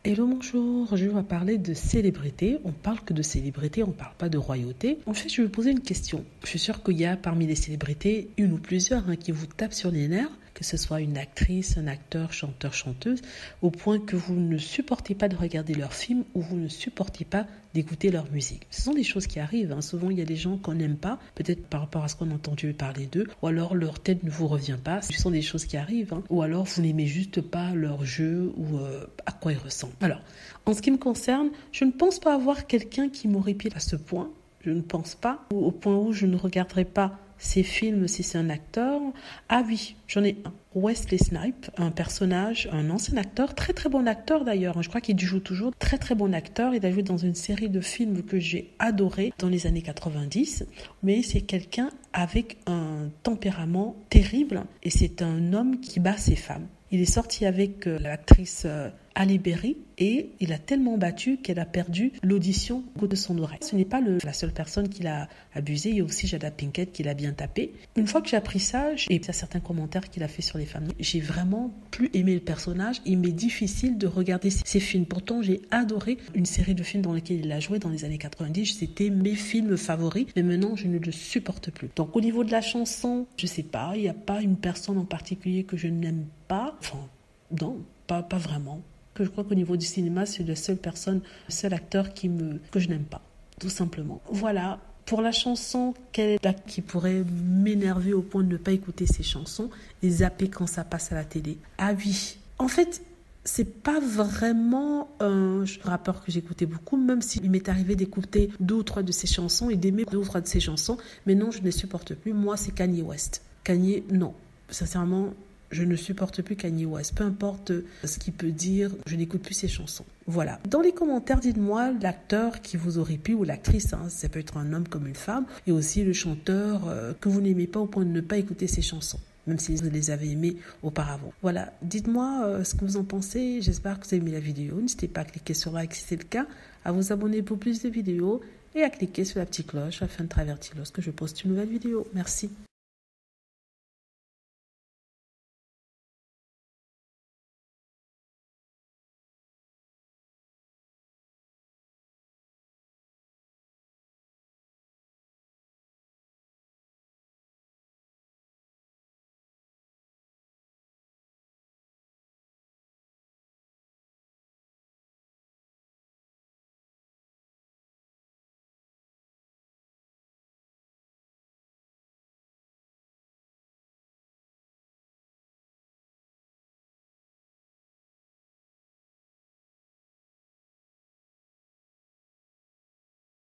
Hello, bonjour, je vais parler de célébrité. On parle que de célébrité, on ne parle pas de royauté. En fait, je vais vous poser une question. Je suis sûre qu'il y a parmi les célébrités une ou plusieurs qui vous tapent sur les nerfs, que ce soit une actrice, un acteur, chanteur, chanteuse, au point que vous ne supportez pas de regarder leurs films ou vous ne supportez pas d'écouter leur musique. Ce sont des choses qui arrivent. Souvent, il y a des gens qu'on n'aime pas, peut-être par rapport à ce qu'on a entendu parler d'eux, ou alors leur tête ne vous revient pas. Ce sont des choses qui arrivent. Ou alors, vous n'aimez juste pas leur jeu ou à quoi ils ressemblent. Alors, en ce qui me concerne, je ne pense pas avoir quelqu'un qui m'horripile à ce point. Je ne pense pas. Au point où je ne regarderai pas ces films si c'est un acteur. Ah oui, j'en ai un. Wesley Snipes, un personnage, un ancien acteur, très très bon acteur d'ailleurs. Je crois qu'il joue toujours. Très très bon acteur. Il a joué dans une série de films que j'ai adoré dans les années 90. Mais c'est quelqu'un avec un tempérament terrible et c'est un homme qui bat ses femmes. Il est sorti avec l'actrice Halle Berry et il a tellement battu qu'elle a perdu l'audition de son oreille. Ce n'est pas la seule personne qui l'a abusé, il y a aussi Jada Pinkett qui l'a bien tapé. Une fois que j'ai appris ça, et il y a certains commentaires qu'il a fait sur les femmes, j'ai vraiment plus aimé le personnage. Il m'est difficile de regarder ces films. Pourtant, j'ai adoré une série de films dans lesquels il a joué dans les années 90. C'était mes films favoris, mais maintenant, je ne le supporte plus. Donc, au niveau de la chanson, je sais pas, il n'y a pas une personne en particulier que je n'aime pas. Enfin, non, pas vraiment. Je crois qu'au niveau du cinéma, c'est la seule personne, le seul acteur que je n'aime pas, tout simplement. Voilà, pour la chanson, quelle est la qui pourrait m'énerver au point de ne pas écouter ces chansons et zapper quand ça passe à la télé? Ah oui, en fait, c'est pas vraiment un rappeur que j'écoutais beaucoup, même s'il m'est arrivé d'écouter 2 ou 3 de ses chansons et d'aimer 2 ou 3 de ses chansons, mais non, je ne les supporte plus. Moi, c'est Kanye West. Kanye, non, sincèrement, je ne supporte plus Kanye West. Peu importe ce qu'il peut dire, je n'écoute plus ses chansons. Voilà. Dans les commentaires, dites-moi l'acteur qui vous horripile ou l'actrice, ça peut être un homme comme une femme, et aussi le chanteur que vous n'aimez pas au point de ne pas écouter ses chansons, même si vous les avez aimées auparavant. Voilà. Dites-moi ce que vous en pensez. J'espère que vous avez aimé la vidéo. N'hésitez pas à cliquer sur like si c'est le cas, à vous abonner pour plus de vidéos et à cliquer sur la petite cloche afin de travertir lorsque je poste une nouvelle vidéo. Merci.